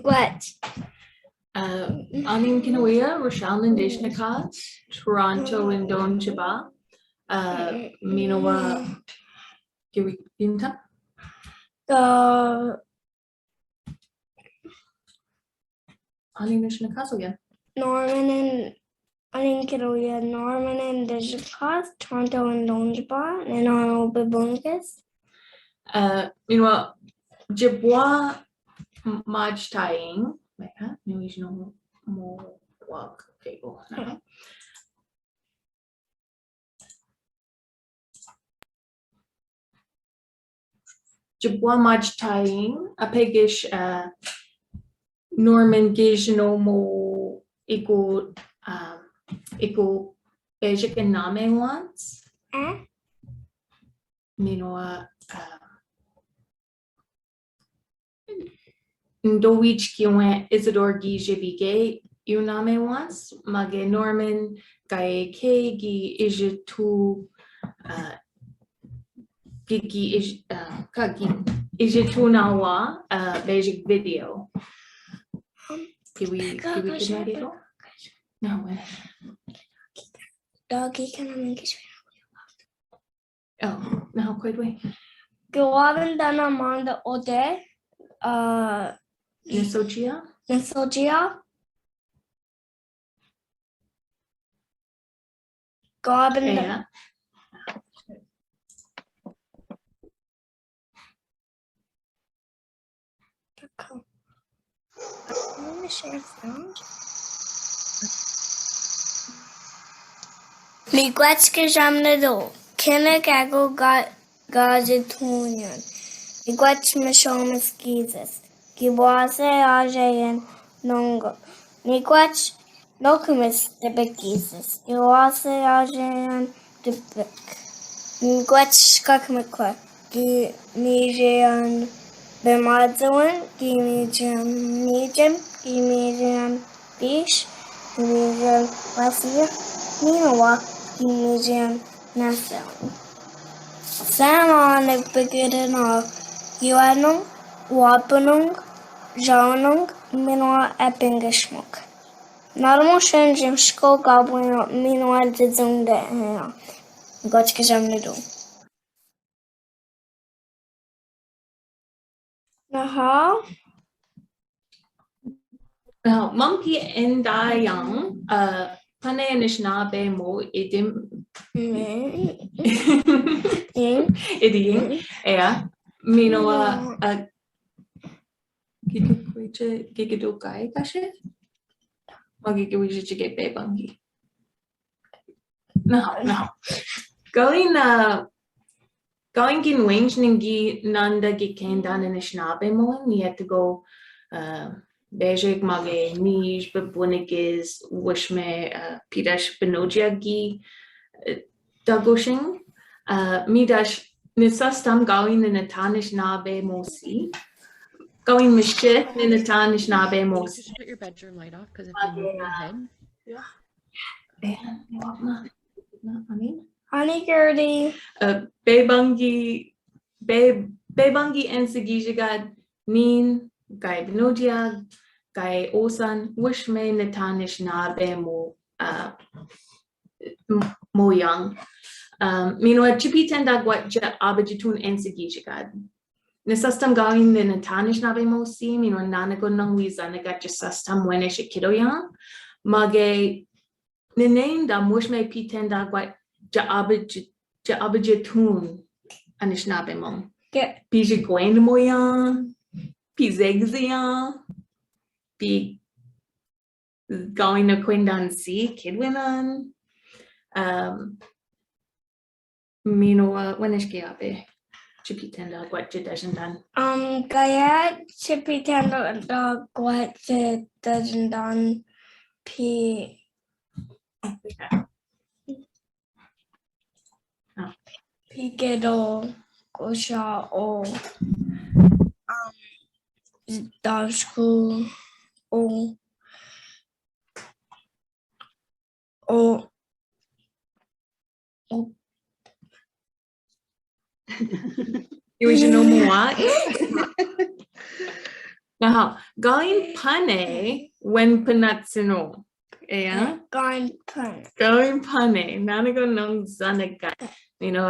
What? Aning Kinawea, Rochelle Allan, Toronto and Don Chiba, Minowa Kiwinta. The Anishinaabe again. Norman and Toronto and Donjiba, and Honorable Bunkus. Meanwhile, Jibwa Maj Tying, like that, no, is no more work. Okay, go. Jibwa Maj Tying, a pegish Norman Gijnomo equal Ando-gikendamowin once. Meanwhile, Ndowich Kiwen Isidore Gijibige Uname once, Mage Norman Kay Gi Ijitu Gigi Ijitu Nawa Beijing video. Can we get it? No way. Doggy can I make it? Oh, no, quite way. Gawin dana manda ode. Nisogia? Gawin Yeah. I'm gonna share sound. Miigwech ke jamne do. Kenne gago gajetunian. Miigwech mishomis gizes. Giwase ajayan nongo. Miigwech nokumis debek gizes. Giwase ajayan debek. Miigwech kakmikwa. Gimijayan Bemadzawin, Gimijan Bish, Gimijan Lasia, Ninawa, Gimijan Nassau. Sama nagbigitan of Yuanung, Wapanung, Jaunung, Minwa Epingishmuk. Narmo Jim Sko Goblin Minwa Dizunga. Gotchkajamnidu. Monkey and Young, Pane Anishinaabe mo idim idim, yeah. Minoa Gigidu Kai Kashe? Magigiwiji get Bebangi. No. Going in wings ningi nanda gikendan Anishinaabemowin, you had to go Bejik mage nish bebunikis wishme pidash benojiagi dagoshing midash nisastam going in a Anishinaabe mosi going mishit in a Anishinaabe mosi. Just put your bedroom light off because if you move your head. Honey Gertie. Bebangi and Sigijagad Nin Guy Benodia Guy Osan Wishme Anishinaabe mo young. Meanwhile, Chipitenda what Abajitun and Sigijagad. Nesastam gawin in Anishinaabe mo si, meanwhile Nanagonang Wizanagat Jasastam Wenish Kidoyan. Mage Ninain da Mushme Pitenda what Abajitun Anishinaabe Piji Gwen Moyan, Pizegzian, P going to Quindan C, Kid Women. Minoa, when is Giabe? Chipitenda, what doesn't done? Gayat Chipitenda dog, what doesn't done? P. Pigedo Gosha o Dashku o You wish to know more? Now, going pane when panatsino. Yeah. Going pun. Going pane. Nanago nung zanaga. You know,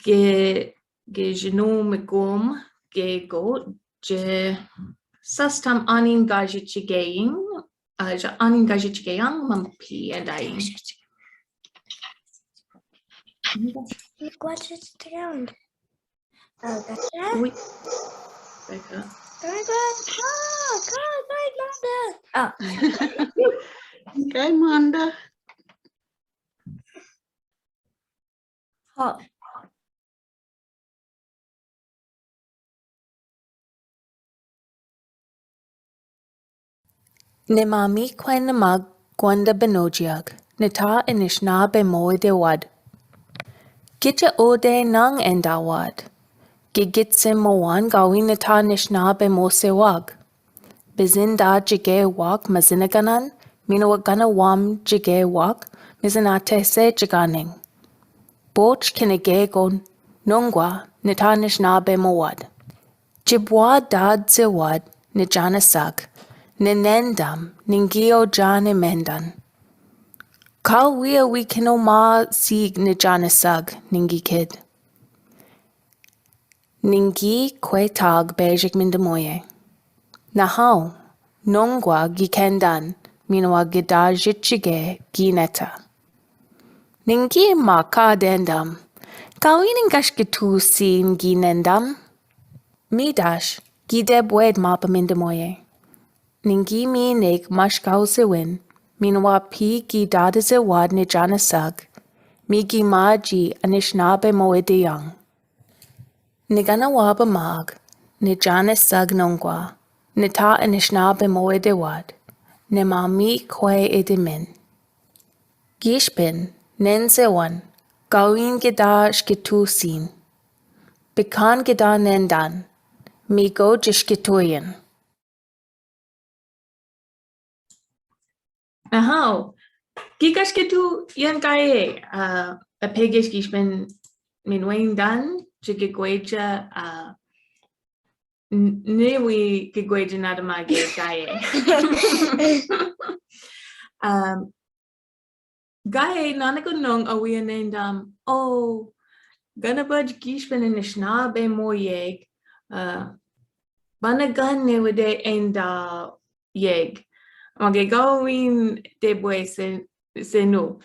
ge jenu megum ge go je sastam anin gaji chigaying. Ja anin gaji chigayang mampi and dying. What's it around? Oh, that's it? Wait. Back up. Oh, Okay, Manda. oh. Nemami kwenamag gwanda benojiag, nita Anishinaabe Gitja ode nang endawad. Gigitsim mowan gawin nita Anishinaabe Bizinda jige wak mazinaganan, minawagana wam jige wak, mizinate se jiganing. Boch kinege gon nongwa nita Anishinaabe Jibwa dad zewad nijana sag, ninendam ningio jane mendan. Kawia wikino ma sig nijana sag ningi kid. Ningi kwe tag bejik mindamoye. Nahau, nongwa gikendan minwa gidajichige gineta. Ningi ma ka dendam, kawinin gashkitu sin ginendam. Midash, gideb wed mapa mindamoye. Ningi mi nek mashkau sewin, minwa pi gidada zewad nijana sag, mi gimaji Anishinaabemoin Nigana waba mag, nijana sag nongwa, nita Anishinaabemoin nema mi kwe edimin. Gishpin, nen sewan, gawin gida shkitu sin. Bikan gida nendan, mi go jishkituyen. Aha. Gigas gitu yan kay a pegish gishman minwain dan chigigweja niwi gigweja nadamage kay. Gaye nanagunong awiyan nendam oh ganabaj gishman Anishinaabemoyeg banagan ne wade enda yeg. Magagawin debwe senu.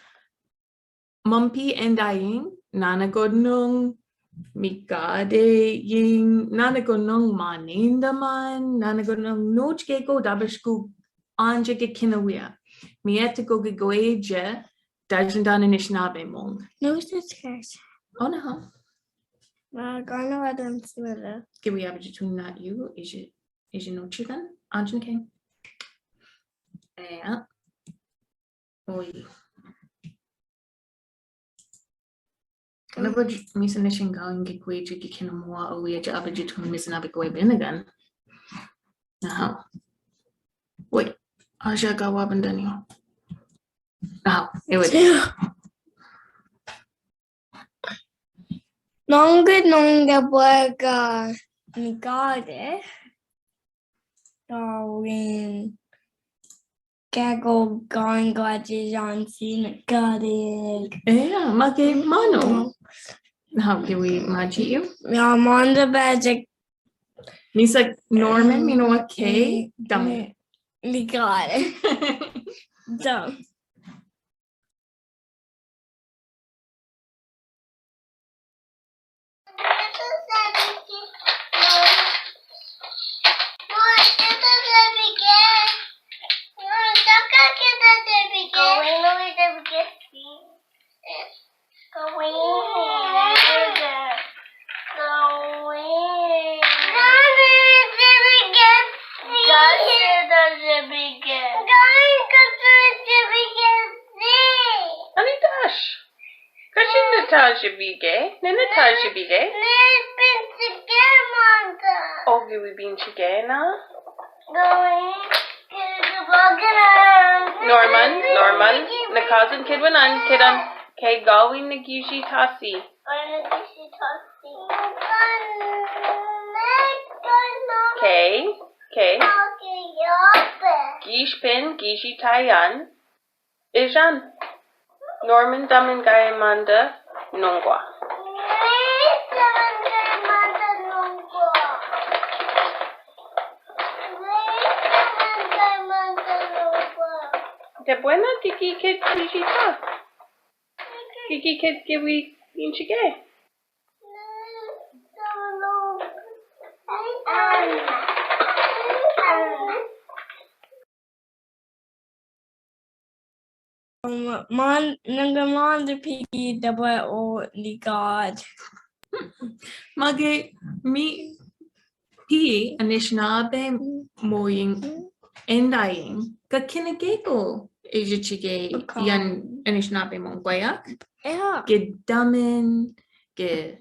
Mumpi and dying, nanagodnung, mikade ying, nanagodnung manindaman, nanagodnung nochgeko dabashku anjake kinawia. Mietiko gigoeja, dajandan Anishinaabe No, it's cares. Oh no. Gonna let them see it. Give we have between that you, is it no chicken? Anjan king. Yeah. Oi. Ano ba misa na siyang gawin gikweja gikinamuha o wiya ja abadjit kung misa na bikoy binagan? Now. Wait. Aja gawa bandan yo. Now. Wait. Nonga burger nigade. Darwin. Gaggle going gladges on scene. Got it. Yeah, magi mano. How do we magic you? I'm on the magic. Misa Norman, you know what? Kay, dummy. We got it. Dumb. Natasha Bige. Natasha Bige. Oh, we been together. Norman, na cousin kid wanan kidan kay gawin nagishi tasi. Kay, Gishpin, Gishi Tayan, Ijan, Norman Damingaimanda, Nongwa. De buena tiki kid Gishita. Tiki kid kiwi inchige. Nangamanda pigi double o ligad. Mage mi pi Anishinaabe Ando-gikendamowin Anishinaabe Okay. yan Anishinaabe Yeah. Gedamin ge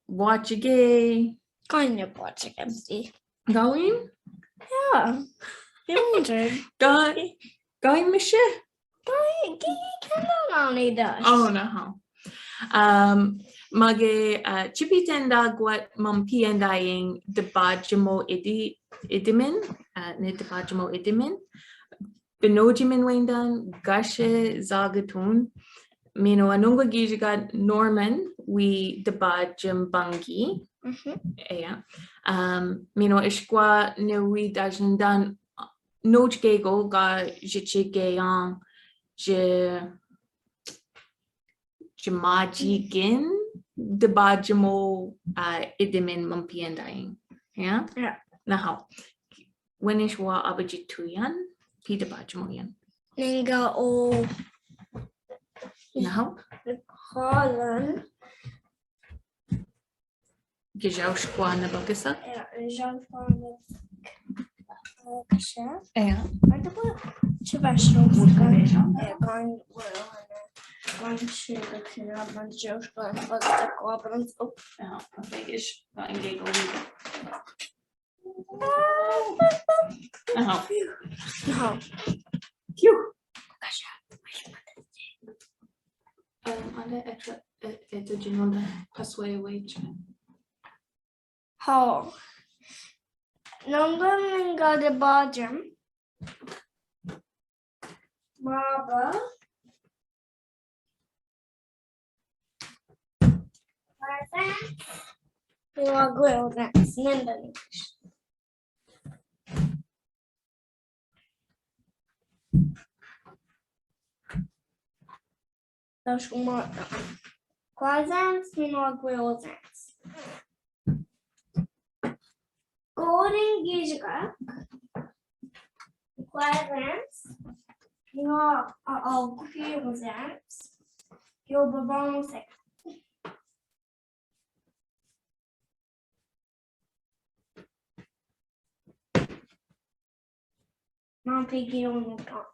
watchige Kind of watching MC. going Yeah. You wondered. going mishe. Oh no. Mage chipitenda gwat mumpi endaying debajamo idimin ne debajamo idimin benojimin wendan gashe zagatun mino anungwa gijigat Norman we debajam bangi yeah mino ishkwa ne we dajandan noj gego ga jichigeyang je Jamajigin debajamo idimin mumpiendaing. Yeah? Yeah. Now, when is wa abajituyan? Pi debajamo yan. Ninga o Now, Holland. Gijaushkwa na bagasa. Ja, Jean van Chef. Yeah. Maar dat wordt je best wel goed. Ja, kan One sugar cannot run Joe's gun, but the goblins up. Ja, dat is wel een giggle. Nou. No. Phew. Alle extra genoemde passway wage. How? Number got the bottom. Baba. We are grilled next. Das uma quasans menor grilled next. Golden giga quasans menor all grilled next. You'll be wrong second. Mom piggy on the top.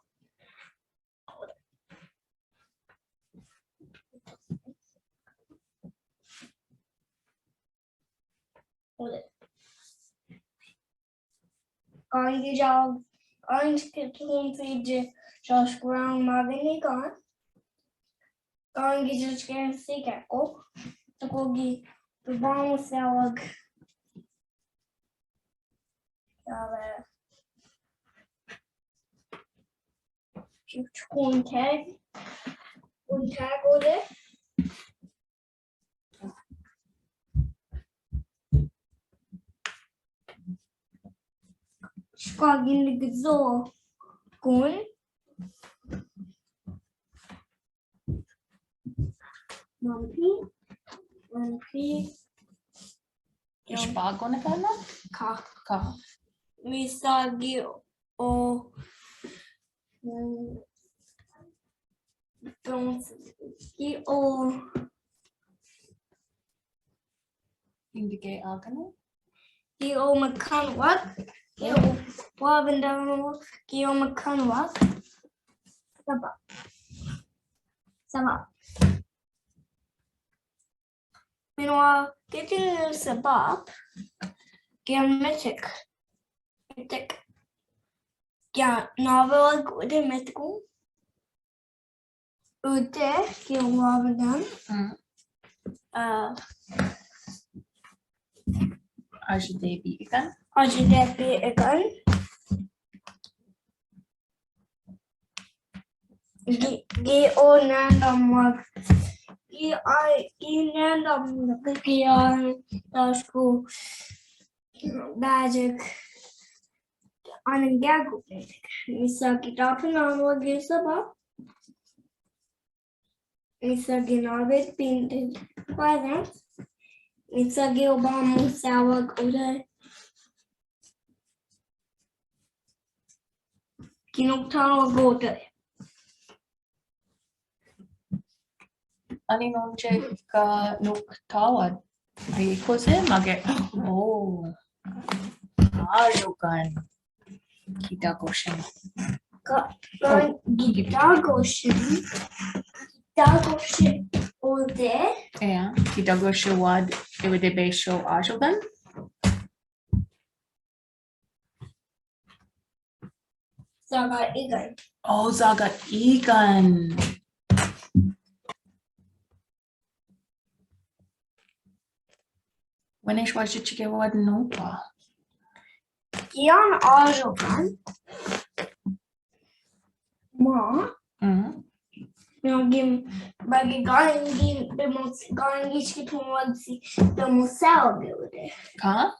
Hold it. Going to job. Going to get home feed Josh Brown Magani gone. Going to just get a sick echo. The gogi the bomb salad. One tag over there. Skagin the zoo. Gun. Mumpy. Is bag on the Ka. We saw you. Oh. Don't you all indicate alcohol? you all McCon what? You Bobbin down you McCon what? Sama. Meanwhile, getting this above, geometric. Yeah, novel good mythical. Ute, you have done. As they be again. Ajidepi again. Gi nandam mag. Gi nandam kikian dasku magic. Anangagu. Misaki tapin wag isaba. Anishinaabemowin painted by them. Anishinaabemowin Ando-gikendamowin Keynote. Ani nonche ka nuk tawad. Ay kose mage. Oh. Arugan. Kita koshin. Gidagoshin ode. Yeah. Kita goshawad. Ewede besho arugan. Saga igan. Oh, zaga igan. When is was it you wad nopa? Gian arugan. Ma. Gim bagi gangi skitmoadsi demusel ode. Ka?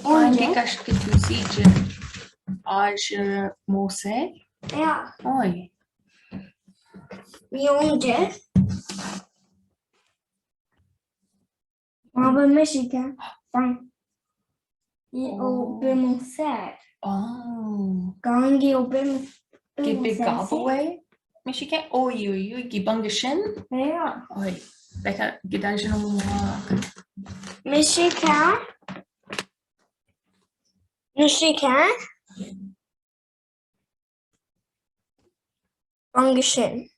Onde? Anche que tu sige. Age mose. Ja. Oi. Onde? Maar Michigan van op demusel. Oh. Gangi op Give gobaway. Michigan. Oi. Gibangashin. Ja. Oi. Becca gedajno mo. Michigan. Angishin.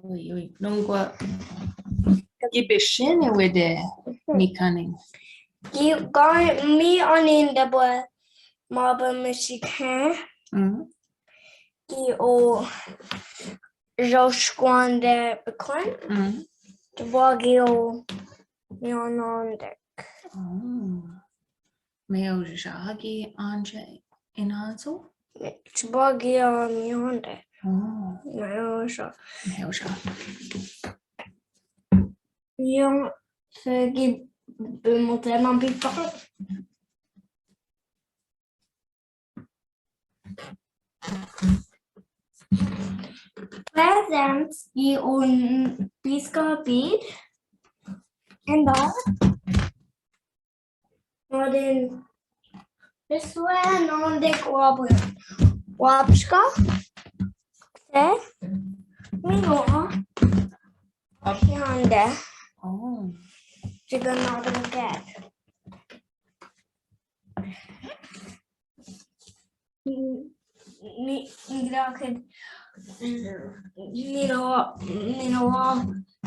Oi. Nungwa. Gibishin with the me cunning. You got me on in the boy. Marble Michigan. O Joshquande bekon. Det var ju Leonardo. Meo jagi anje inazo. Det var ju Leonardo. Meo ja. Jag försöker mot en man pippa. Presents i un biskopid. En dag. Och den besvär någon det går på wapska. Se. Minå. Hande. Oh. Chicken not a cat. Graken.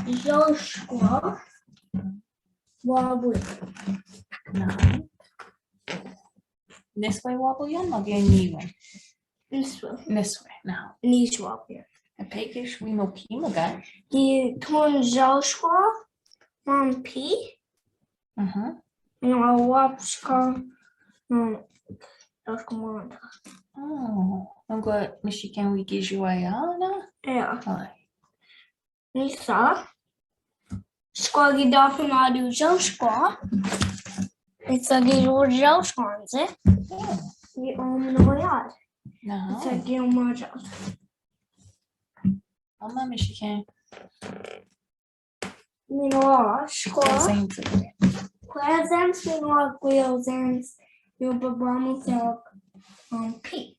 Joshua. Wobble. No. This way wobble yan, again new one. This way. This way now. Knees wobble. A pekish we mo kimaga. The ton Joshua. Mom P. No, wapska. No. That's command. Oh. I'm good. Michigan we give you a Ja. Hi. Nissa. Ska vi då för när du ska? Det är det roligt ska inte. Vi om några. No. Så det är omöjligt. Mama Michigan. Minua ska. Presents minua presents. Jag bara måste P.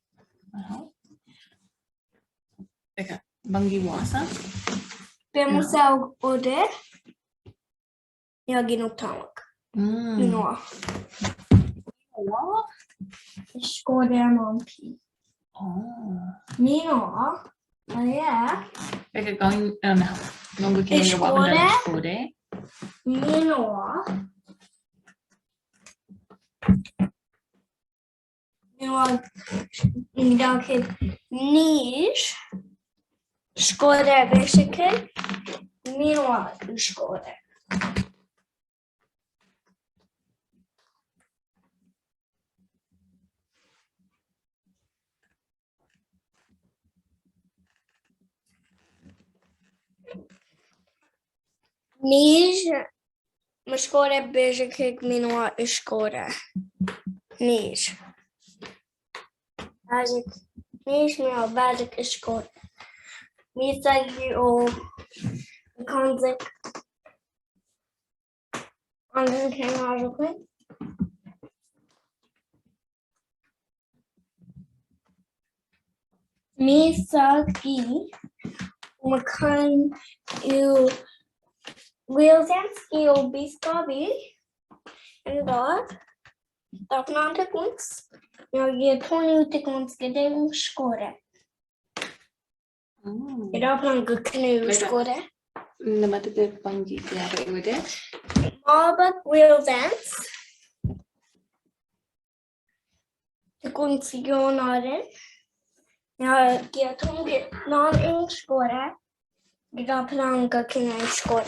Becca. Bangiwasa. Vemos ode. Jag är nog tamak. Minua. What? Ska det någon P. Minua. Ja. Becca going no. Nungu kan jag vara med skåde. Minua. Idag niche. Skåde basically. Minua skåde. Nis, mascora beija que minua escora. Nis. Basic. Nis meu basic escora. Misa o concept. Anderen can Misa gi. Makan eu Wheels and skill be scobby and dog. Dog non tickles. Jag ger 20 tickles que dem score. Idag på en knu score. Nama tu panggil apa itu deh? Mobile wheel dance. Tickles jag när jag ger 20 non score. Idag på en knu score.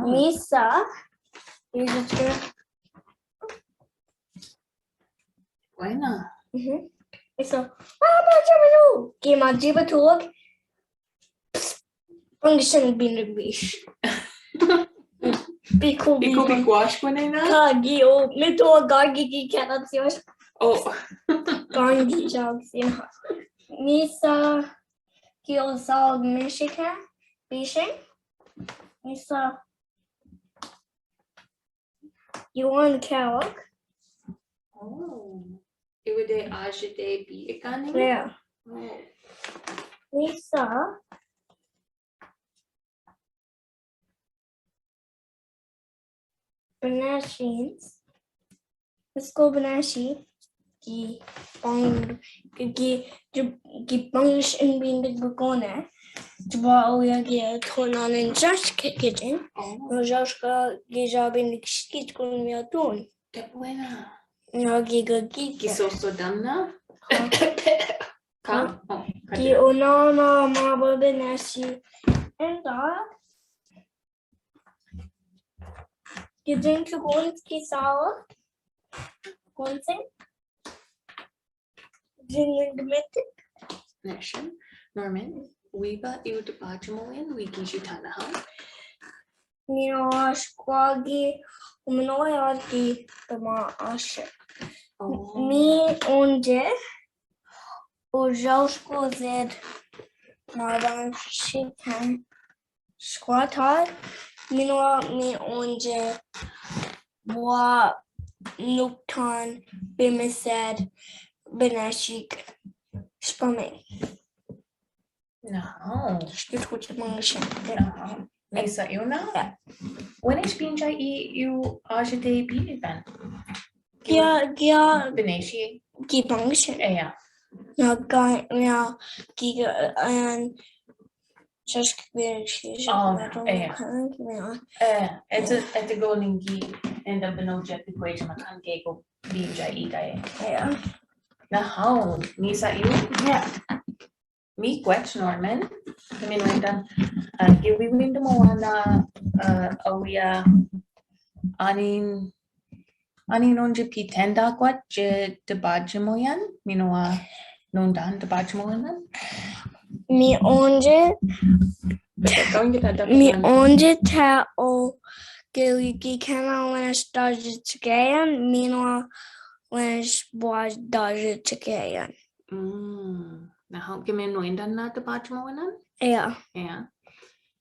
Misa is it Buena. So, what Gima Jibatog Function being bish. Be cool. Ikaw bigwash ko na na? Kagi o mito gagi cannot see us. Oh. Gangi jogs in Misa Kiosog Michigan Bishing. Misa you want Kawak? Oh. Ibu de AAG de bi ikan ni? Yeah. Oh. Misa Banashins. Let's go Banashi. Ki bang ki bangish in being the gogone. Jba oya gi turn on in Josh kitchen. No Josh ka gi job in the skit kun mi atun. Que buena. No gi gi Kisoso damna? Ka? Oh. Ki onama maba Banashi and dog. You drink to go ki sour. One thing. Nation. Norman. Wiba iu de bajamowin wiki jitana ha. Mino squagi umanoyaki tama ashe. Mi onde o jausko zed nadan shikan squatar. Mino mi onde boa nuktan bimised benashik spame. No. Skutkuch mangishan. No. Nisa iu na? When is pinja iu AAG de bi ikan? Gia Beneshi? gipangishan. Yeah. Ja, giga and just Oh, it's a golden key and the benoja equation makan keko pinja ikai. yeah. Na how? Nisa iu? Yeah. Me quetch Norman. I mean when done give we win the moana awia anin onje pitenda quat je de bajamoyan minoa non dan de bajamoyan. Mi onde ta o giligi kana when it's dodged again, meanwhile when it's was dodged again. Na how give me no dan na de bajamoyan? Yeah. Yeah.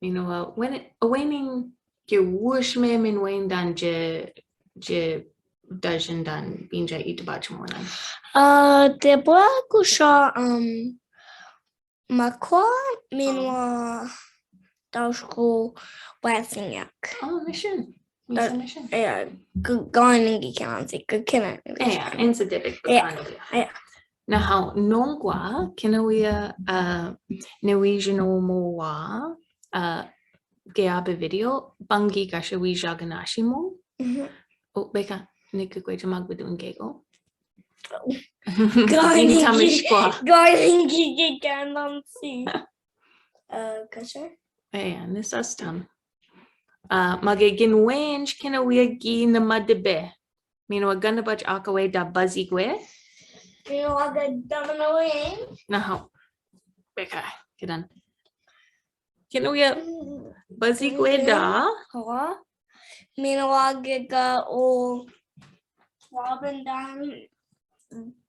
Minoa when it awaning ke wush me min wen dan je dajan dan binja it bajamoyan. The black kusha makwa meanwhile dashko wasinyak. Oh, mission. Mission. Yeah, going in can't say good can Yeah, it's a debit. Yeah. Na how nongwa kinawia Norwegian moa geabe video bangi kasha we jaganashi mo. Oh, beka nika kwe jamag bedun kego. Going can see. Kasha? Yeah, this is tam. Magigin wench kinawia gi na madebe. Mino aganda bach akawe da buzzy gwe. You know I got domino in. Na how beka kidan. Kinuya, Bazi Gweda. Hawa. Minawag ka o Robin Dan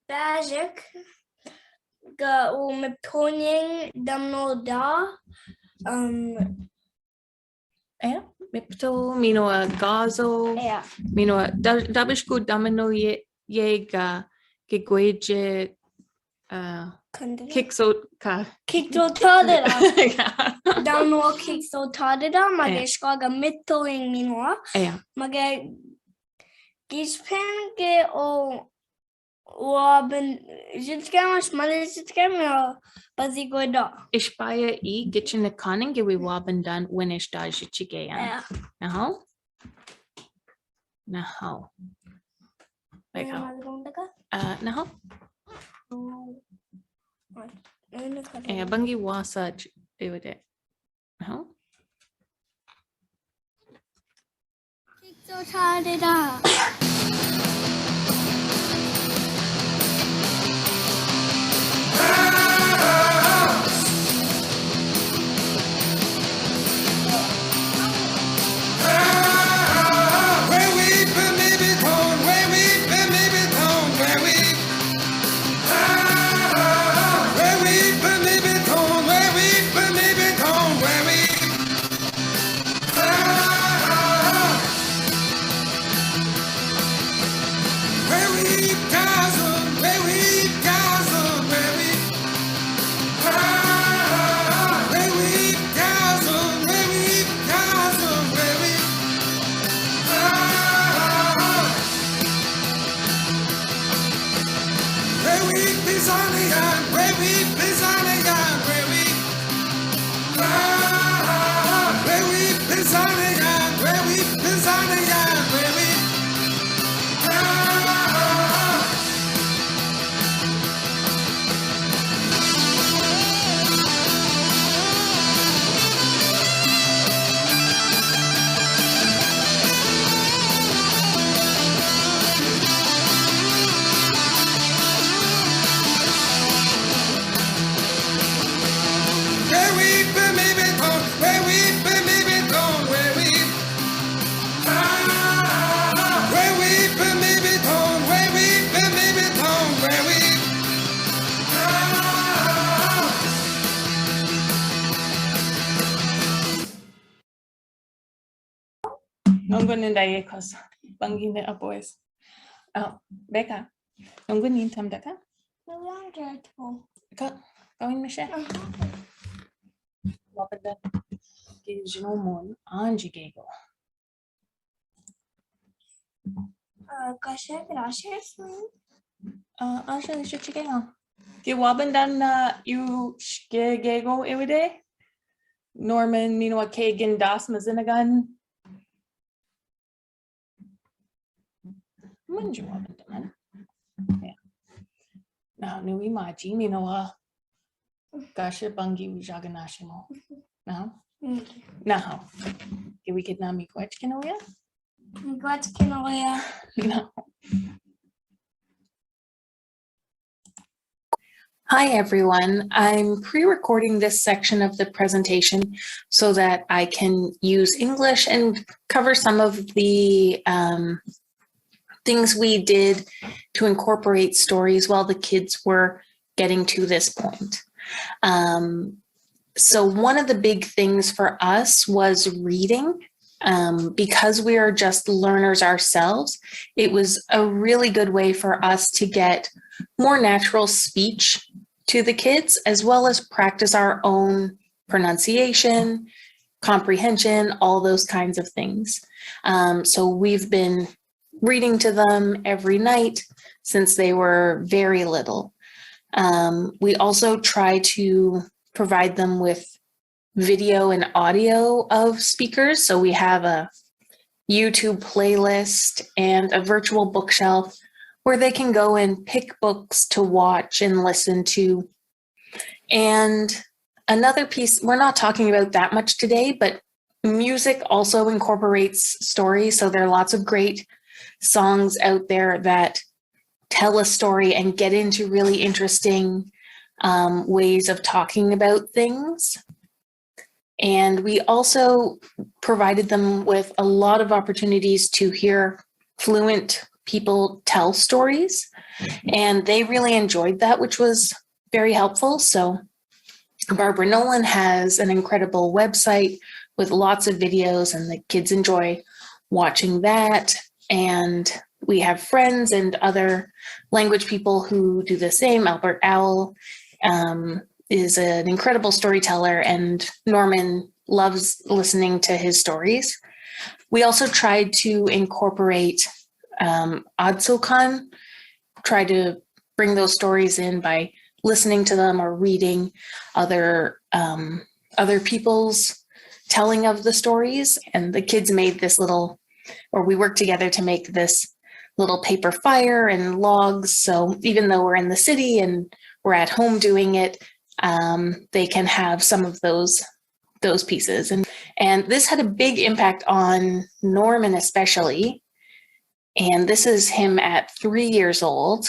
Bajik ka o Miptonying Damno Da Mipto, Minoa Gazo, yeah. Minoa Dabishku Damino Yega, Gigweje, Kikso Ka. Kikto Tadida. Yeah. Damno Kikso Tadida Mageshkaga Mitoing Minwa Mage Gispen ke o Robin Jitskamash Mother Jitkam Bazigoda. Ishbaya Gitchin the Conning, we Wabandan, Winish Dajichigayan. Now, like how? Now, Bungi Wasach, they would it. No, So Tadida. Nongunin Dayekos, Bangine Aboys. Oh, Becca, Nongunin Tamdaka? No, I'm dreadful. Going Michelle. Wabandan, Gijnomon, Anjigego. Kasha, gracias. Asha, Chichigan. Wabandan, you Gego every day? Norman, Mino Kagan, Das Mazinagan. Manju Wabandan. Yeah. Now, Nui Maji, Minoa. Gasha Bungi Jaganashimo. Now? Now. Can we get Nami Quetchkinoya? Quetchkinoya. No. Hi, everyone. I'm pre-recording this section of the presentation so that I can use English and cover some of the things we did to incorporate stories while the kids were getting to this point. So one of the big things for us was reading. Because we are just learners ourselves, it was a really good way for us to get more natural speech to the kids, as well as practice our own pronunciation, comprehension, all those kinds of things. So we've been reading to them every night since they were very little. We also try to provide them with video and audio of speakers. So we have a YouTube playlist and a virtual bookshelf where they can go and pick books to watch and listen to. And another piece, we're not talking about that much today, but music also incorporates stories. So there are lots of great songs out there that tell a story and get into really interesting ways of talking about things. And we also provided them with a lot of opportunities to hear fluent people tell stories. And they really enjoyed that, which was very helpful. So Barbara Nolan has an incredible website with lots of videos, and the kids enjoy watching that. And we have friends and other language people who do the same. Albert Owl is an incredible storyteller, and Norman loves listening to his stories. We also tried to incorporate Adsokan, try to bring those stories in by listening to them or reading other people's telling of the stories. And the kids made this little, or we worked together to make this little paper fire and logs. So even though we're in the city and we're at home doing it, they can have some of those pieces. And this had a big impact on Norman especially. And this is him at 3 years old.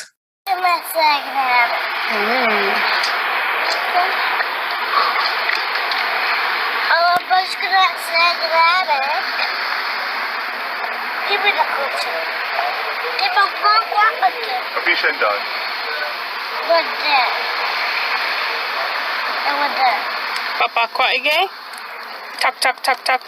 Papa, kuat lagi? Tak, tak, tak, tak.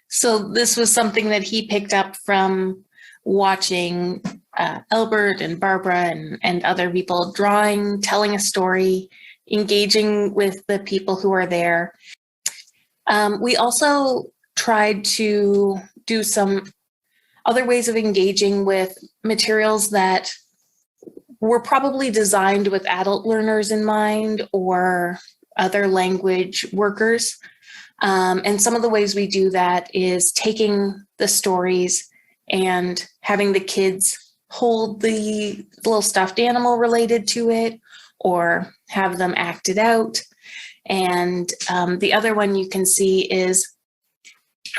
So this was something that he picked up from watching Albert and Barbara and other people drawing, telling a story, engaging with the people who are there. We also tried to do some other ways of engaging with materials that were probably designed with adult learners in mind or other language workers. And some of the ways we do that is taking the stories and having the kids hold the little stuffed animal related to it or have them act it out. And the other one you can see is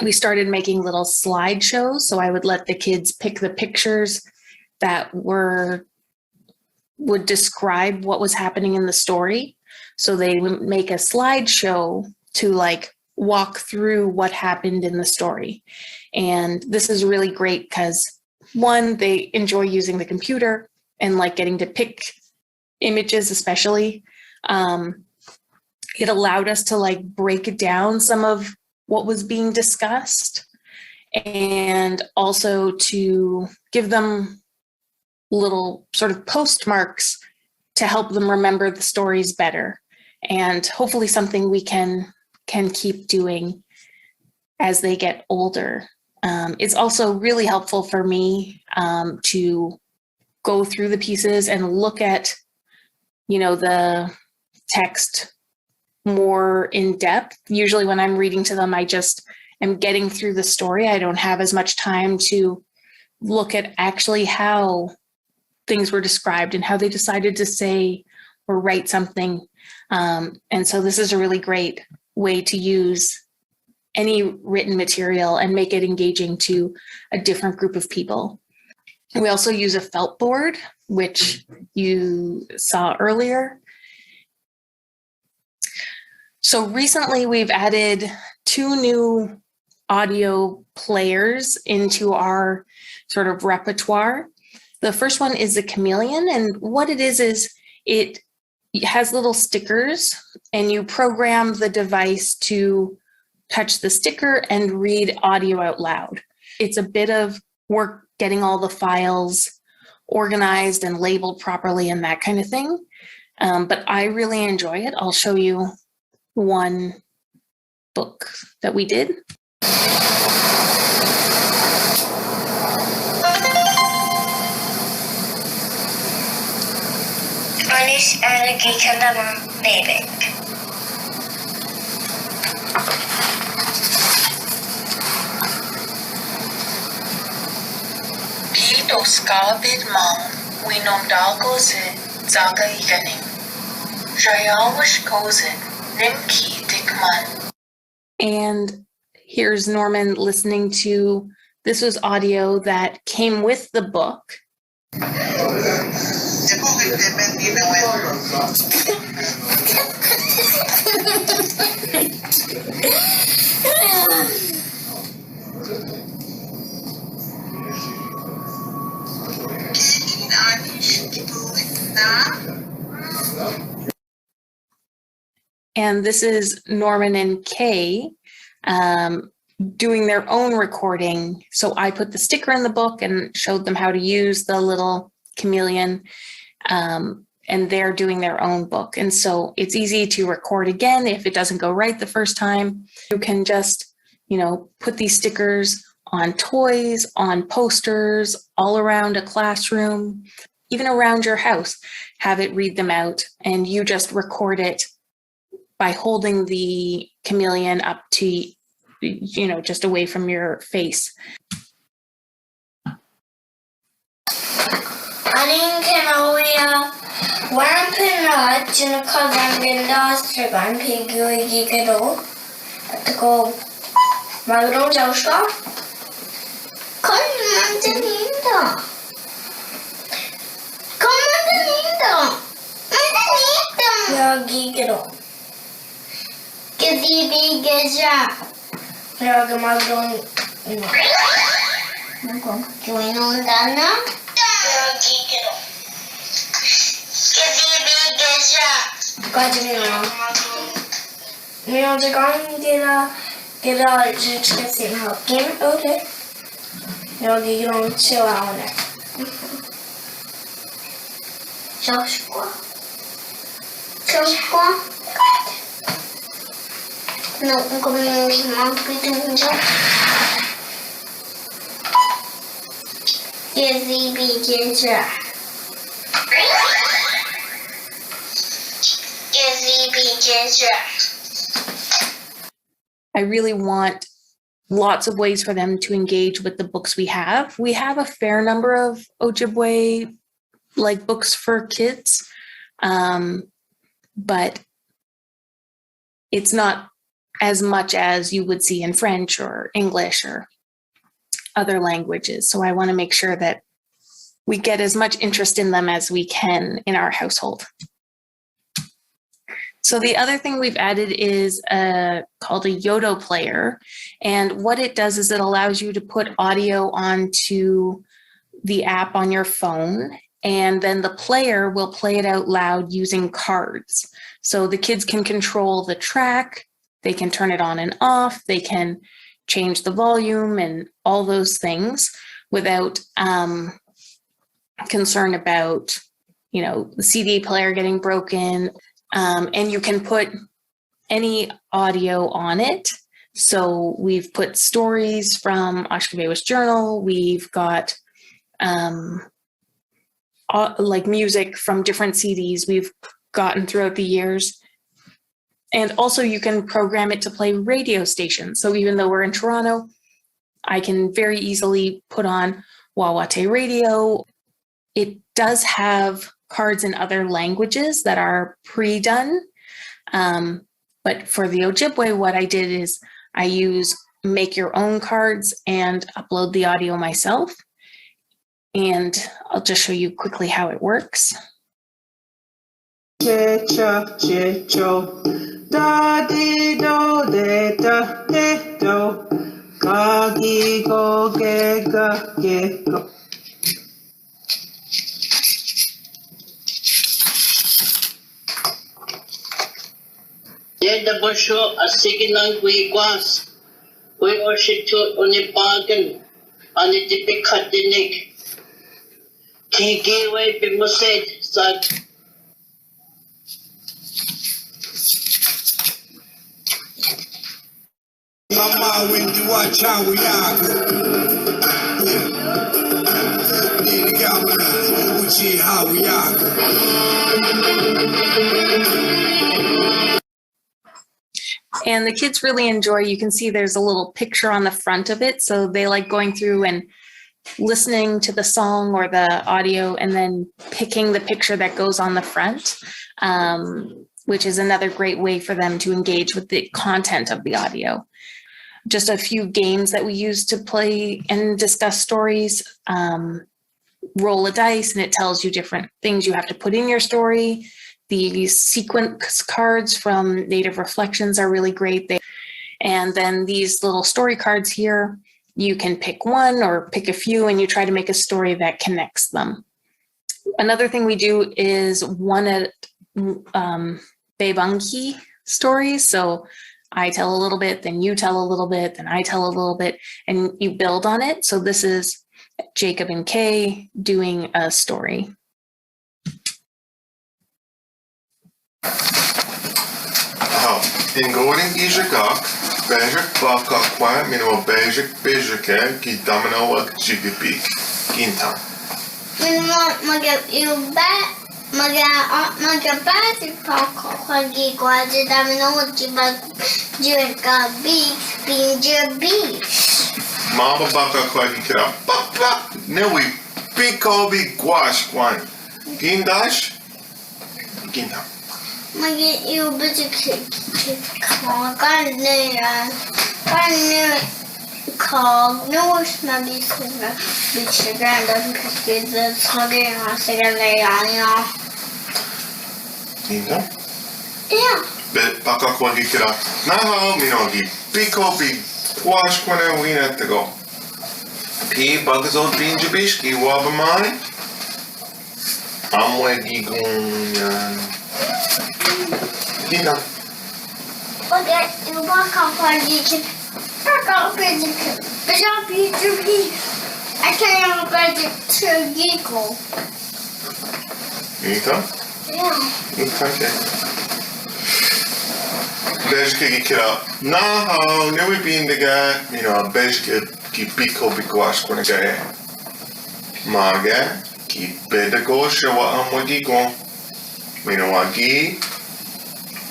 we started making little slideshows. So I would let the kids pick the pictures that would describe what was happening in the story. So they would make a slideshow to like walk through what happened in the story. And this is really great because one, they enjoy using the computer and like getting to pick images, especially. It allowed us to like break down some of what was being discussed and also to give them little sort of postmarks to help them remember the stories better, and hopefully something we can keep doing as they get older. It's also really helpful for me to go through the pieces and look at, the text more in depth. Usually when I'm reading to them, I just am getting through the story. I don't have as much time to look at actually how things were described and how they decided to say or write something. And so this is a really great way to use any written material and make it engaging to a different group of people. We also use a felt board, which you saw earlier. So recently we've added 2 new audio players into our sort of repertoire. The first one is the Chameleon, and what it is it has little stickers, and you program the device to touch the sticker and read audio out loud. It's a bit of work getting all the files organized and labeled properly and that kind of thing, but I really enjoy it. I'll show you one book that we did. Anishinaabemowin. Anishinaabemowin Ando-gikendamowin. And here's Norman listening to This was audio that came with the book. And this is Norman and Kay doing their own recording. So I put the sticker in the book and showed them how to use the little chameleon, and they're doing their own book. And so it's easy to record again if it doesn't go right the first time. You can just, put these stickers on toys, on posters, all around a classroom, even around your house, have it read them out, and you just record it by holding the chameleon up to, just away from your face. Anishinaabe I really want lots of ways for them to engage with the books we have. We have a fair number of Ojibwe books for kids, but it's not as much as you would see in French or English or other languages. So I want to make sure that we get as much interest in them as we can in our household. So the other thing we've added is called a Yodo player. And what it does is it allows you to put audio onto the app on your phone, and then the player will play it out loud using cards. So the kids can control the track, they can turn it on and off, they can change the volume and all those things without concern about, the CD player getting broken. And you can put any audio on it. So we've put stories from Ashkabewa's journal. We've got music from different CDs we've gotten throughout the years. And also you can program it to play radio stations. So even though we're in Toronto, I can very easily put on Wawate radio. It does have cards in other languages that are pre-done. But for the Ojibwe, what I did is I use make your own cards and upload the audio myself. And I'll just show you quickly how it works. The Bosho a signal we was. We are shitut on the bargain on the typic cut the neck. Kiki way people said, such. Mama, when you watch how we are. Need to go, we see how we are. And the kids really enjoy, you can see there's a little picture on the front of it. So they like going through and listening to the song or the audio and then picking the picture that goes on the front, which is another great way for them to engage with the content of the audio. just a few games that we use to play and discuss stories. Roll a dice and it tells you different things you have to put in your story. The sequence cards from Native Reflections are really great. And then these little story cards here, you can pick one or pick a few and you try to make a story that connects them. Another thing we do is one at Bebanki stories. So I tell a little bit, then you tell a little bit, then I tell a little bit, and you build on it. So this is Jacob and Kay doing a story. Ingoring Ijagak, Bejak Bakakwa, Minimo Bejak Bejake, Gidamino Jigabik, Gintam. Mama Baka Kwagi Kira, Papa, Newi, Biko Big Gwash Kwan, Gindash, Gintam. Bet baka kwagi kira. Naha minogi. Biko big wash kwana wina to go. P bagazo binjabishki wabamai. Amwe gigunyan. Gina. Forget you walk off on you can back off I can't budget to giggle. Ita? Yeah. Okay. Bejke kira. Naha newi bin the guy, bejke ki biko bikwash kwana gaya. Maga ki bedago shawa amwe gigon. Wagi.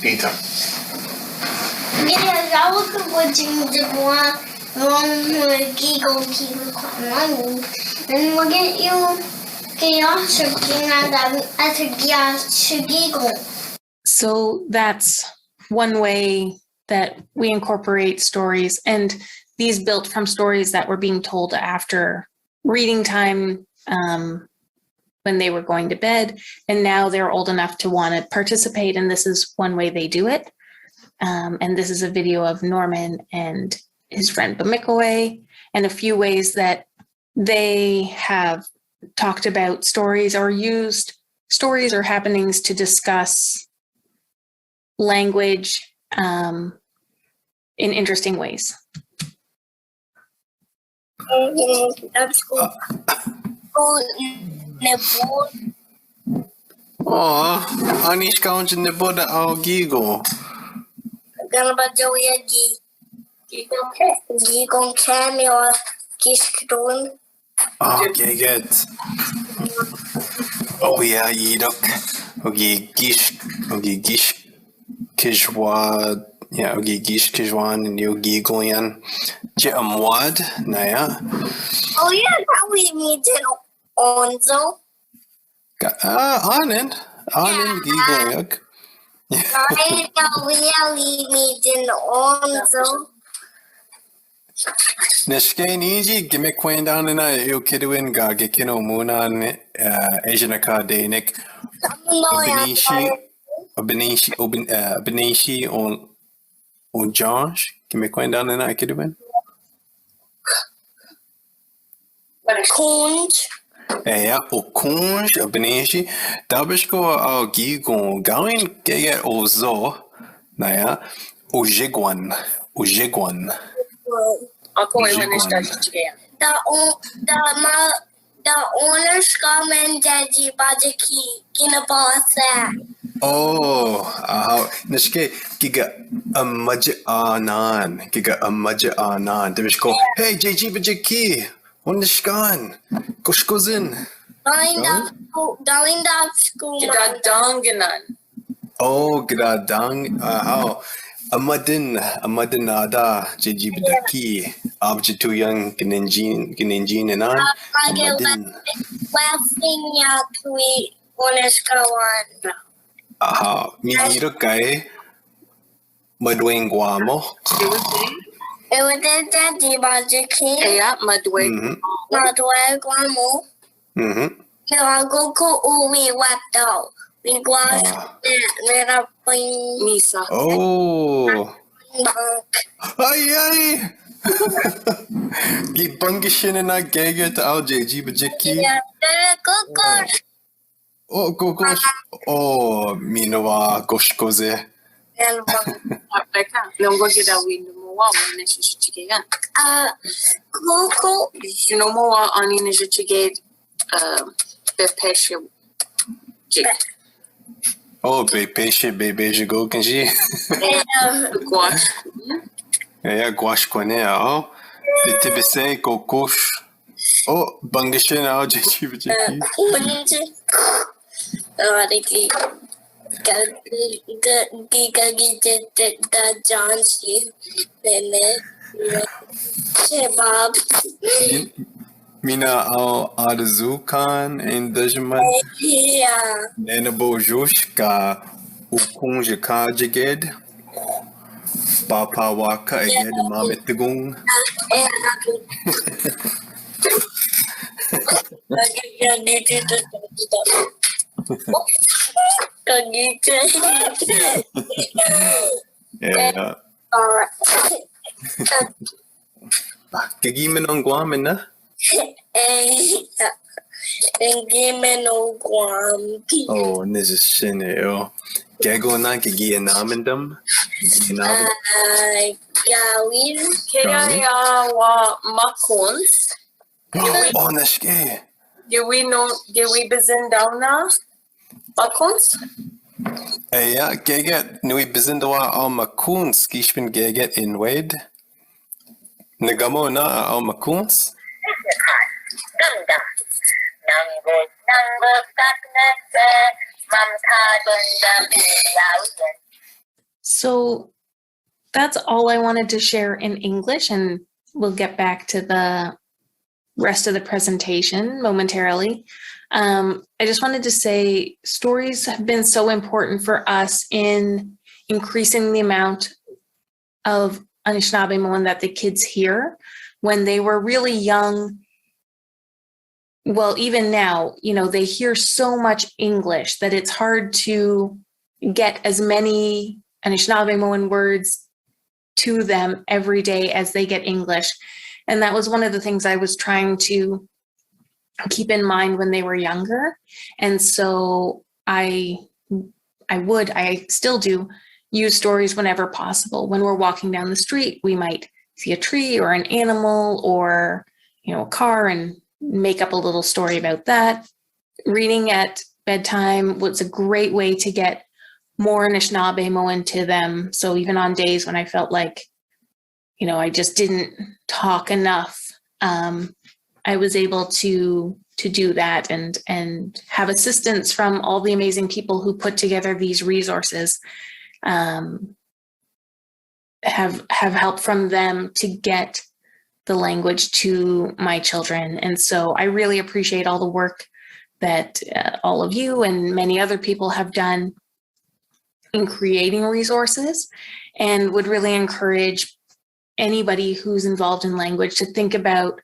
Ita. Yeah, I was watching the one giggle keep on and we'll get you chaos or as a gas to giggle. So that's one way that we incorporate stories, and these built from stories that were being told after reading time when they were going to bed, and now they're old enough to want to participate, and this is one way they do it. And this is a video of Norman and his friend Bamikowe, and a few ways that they have talked about stories or used stories or happenings to discuss language in interesting ways. Oh, Anish counts in the border our gigo. Okay, good. Oh yeah, yidok. Okay, gish kishwad. Yeah, okay, gish kishwan and you gigoyan. Jamwad, naya. Oh yeah, probably me did onzo. Anand gigoyak. I really me did onzo. Nishkeniji, gimme queen down and I, you kidwin ga gikino munan, Asianaka Danik, Benishi on Josh, gimme queen down and I kidwin. Conch. Ja, och konst och benishi. Dabishko och gigon gain get och så. Naja, och jigwan. The owners come and daddy bajaki kinabasa. Oh, nishke giga anan. Dabishko, hey, JG bajaki. Nishkan. Kushkozin. Going up school. Gidadanganan. Oh, gradang. Amadin ada JG bidaki. Abjitu yang geninjin and on. Amadin. Laughing ya kui oneskawan. Aha, mi irukay. Madwing guamo. Ewadenta di Bajiki, Kaya madwe. Madwe Guamu, Miragoku Uwi Wato, Wigwash, Miraping, Misa. Oh. Bank. Ay, ay. Gibangishin na gaget AAG bajiki. Kukush, Oh, gosh. Oh, minawa goshkoze. Peka. Nongo gida wino moa wane shishichigegan. Kuku, No moa ani nishichige bepeshe jig. Oh, be patient, baby, go kanji. Gwash. Yeah, gwash kone oh. Itibese gokosh. Oh, bangishin AAG bajiki. Unji, Radically. Giga da Johnson, Bob. Mina ao Arzukan and Dajman. Yeah. Nena Bojush ka ukunja ka jaged. Papa waka aged mametigung. Yeah. Kagiman ang guaman na. Oh, this is shine oh. Gago na kagian namin dam. Gawin. Kaya wa makons. Oh, nashke. Gewi bezin down na. Makons? Ja, geget nui bizindawa al makuns gishpin geget in wade. Nagamo na al makuns. So that's all I wanted to share in English, and we'll get back to the rest of the presentation momentarily. I just wanted to say stories have been so important for us in increasing the amount of Anishinaabemowin that the kids hear. When they were really young, well, even now, you know, they hear so much English that it's hard to get as many Anishinaabemowin words to them every day as they get English. And that was one of the things I was trying to keep in mind when they were younger. And so I still do use stories whenever possible. When we're walking down the street, we might see a tree or an animal or, you know, a car and make up a little story about that. Reading at bedtime was a great way to get more Anishinaabemowin to them. So even on days when I felt like, you know, I just didn't talk enough, I was able to do that and have assistance from all the amazing people who put together these resources. Have help from them to get the language to my children. And so I really appreciate all the work that all of you and many other people have done in creating resources, and would really encourage anybody who's involved in language to think about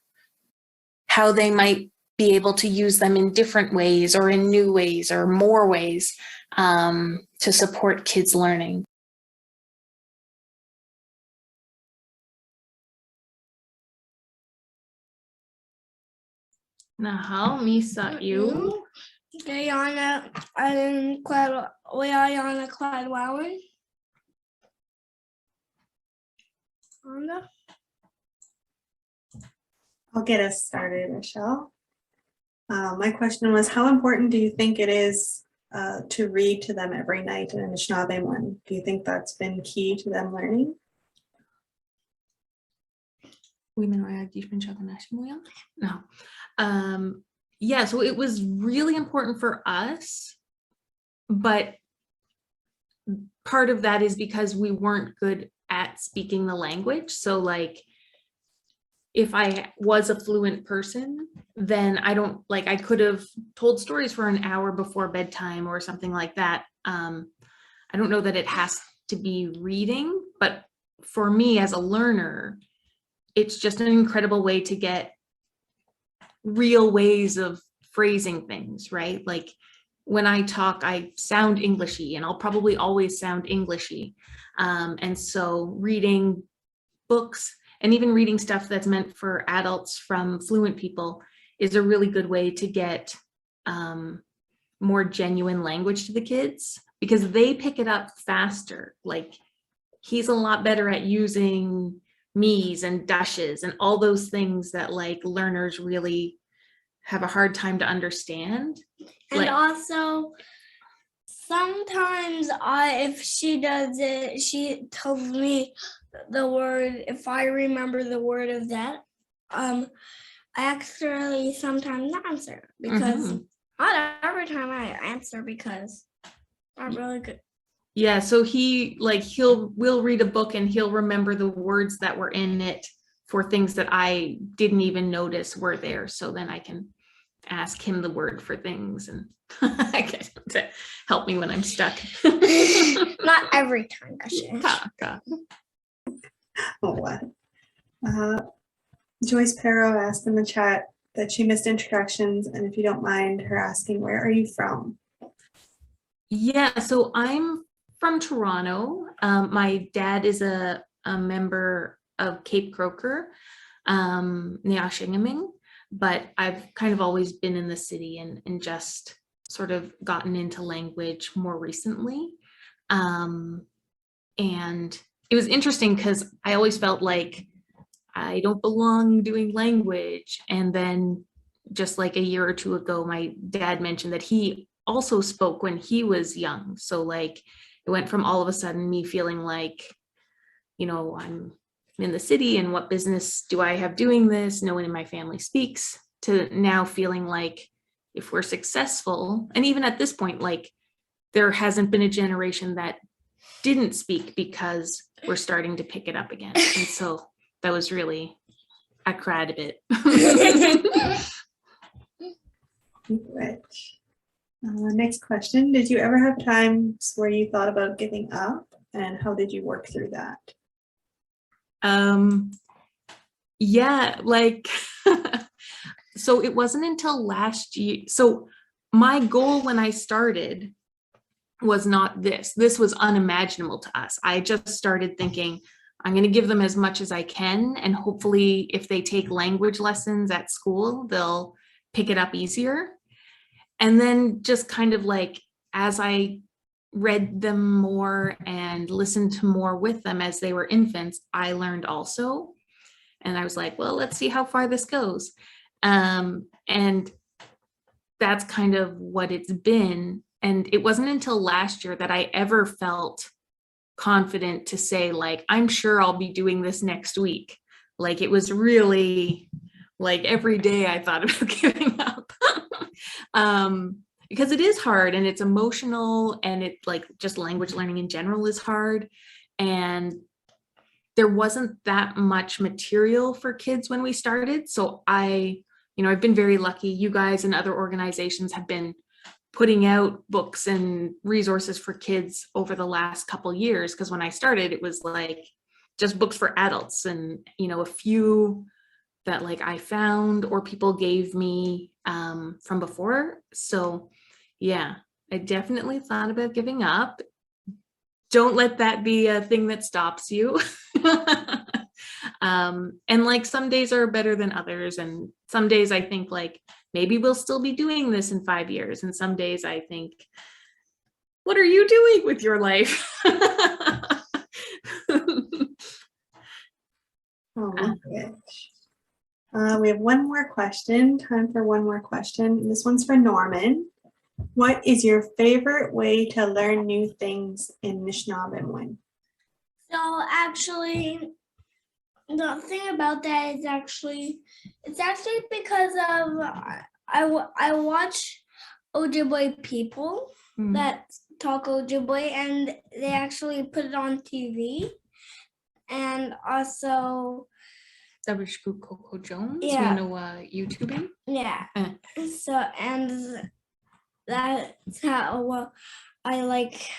how they might be able to use them in different ways or in new ways or more ways to support kids' learning. Nahal, Misa, you. Guyana and Guyana Cladwellyn. Rhonda? I'll get us started, Rochelle. My question was, how important do you think it is to read to them every night in Anishinaabe? Do you think that's been key to them learning? No. Yeah, so it was really important for us, but part of that is because we weren't good at speaking the language. So like, if I was a fluent person, then I could have told stories for an hour before bedtime or something like that. I don't know that it has to be reading, but for me as a learner, it's just an incredible way to get real ways of phrasing things, right? Like when I talk, I sound Englishy, and I'll probably always sound Englishy. And so reading books and even reading stuff that's meant for adults from fluent people is a really good way to get more genuine language to the kids, because they pick it up faster. Like he's a lot better at using me's and dashes and all those things that like learners really have a hard time to understand. And like, also, sometimes if she does it, she tells me the word, if I remember the word of that, I actually sometimes answer, because not every time I answer, because I'm really good. Yeah, so we'll read a book and he'll remember the words that were in it for things that I didn't even notice were there. So then I can ask him the word for things, and I get to help me when I'm stuck. Not every time, Ashish. Oh, what? Joyce Perro asked in the chat that she missed introductions, and if you don't mind her asking, where are you from? Yeah, so I'm from Toronto. My dad is a member of Cape Croker, Anishinaabemowin, but I've kind of always been in the city and just sort of gotten into language more recently. And it was interesting because I always felt like I don't belong doing language. And then just like a year or two ago, my dad mentioned that he also spoke when he was young. So like it went from all of a sudden me feeling like, you know, I'm in the city and what business do I have doing this? No one in my family speaks, to now feeling like if we're successful, and even at this point, like there hasn't been a generation that didn't speak because we're starting to pick it up again. And so that was really, I cried a bit. Rich. Next question. Did you ever have times where you thought about giving up, and how did you work through that? Yeah, like, so it wasn't until last year. So my goal when I started was not this. This was unimaginable to us. I just started thinking, I'm going to give them as much as I can. And hopefully if they take language lessons at school, they'll pick it up easier. And then just kind of like, as I read them more and listened to more with them as they were infants, I learned also. And I was like, well, let's see how far this goes. And that's kind of what it's been. And it wasn't until last year that I ever felt confident to say, like, I'm sure I'll be doing this next week. Like, it was really like every day I thought about giving up. Because it is hard and it's emotional, and it like just language learning in general is hard. And there wasn't that much material for kids when we started. So I've been very lucky. You guys and other organizations have been putting out books and resources for kids over the last couple years. Because when I started, it was like just books for adults, and, you know, a few that like I found or people gave me from before. So yeah, I definitely thought about giving up. Don't let that be a thing that stops you. And like some days are better than others. And some days I think like, maybe we'll still be doing this in 5 years. And some days I think, what are you doing with your life? We have one more question. Time for one more question. This one's for Norman. What is your favorite way to learn new things in Anishinaabemowin? So actually, the thing about that is it's actually because of I watch Ojibwe people that talk Ojibwe, and they actually put it on TV, and also Coco Jones, yeah, you know, YouTubing. Yeah. So and that's how I like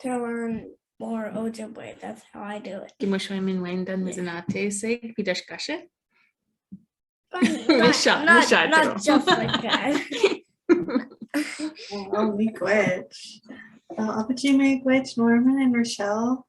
to learn more Ojibwe. That's how I do it. Gimushoimin Wendan Mizanate Sig Pidashkasha. Not just like that. Miigwech. Miigwech, Norman and Rochelle.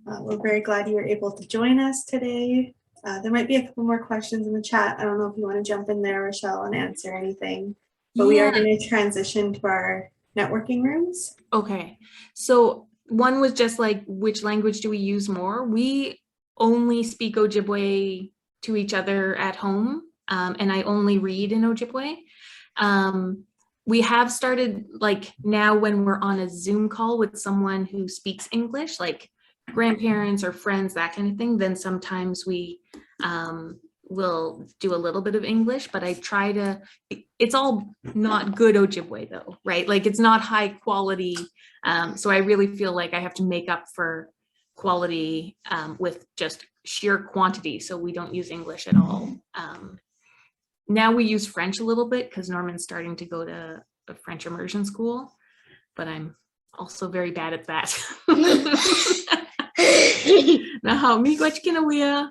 We're very glad you were able to join us today. There might be a couple more questions in the chat. I don't know if you want to jump in there, Rochelle, and answer anything. But we are going to transition to our networking rooms. Okay, so one was just like, which language do we use more? We only speak Ojibwe to each other at home, and I only read in Ojibwe. We have started, like now when we're on a Zoom call with someone who speaks English, like grandparents or friends, that kind of thing, then sometimes we will do a little bit of English, but I try to, it's all not good Ojibwe though, right? Like it's not high quality. So I really feel like I have to make up for quality with just sheer quantity. So we don't use English at all. Now we use French a little bit because Norman's starting to go to a French immersion school, but I'm also very bad at that. Now, miigwech kinawia.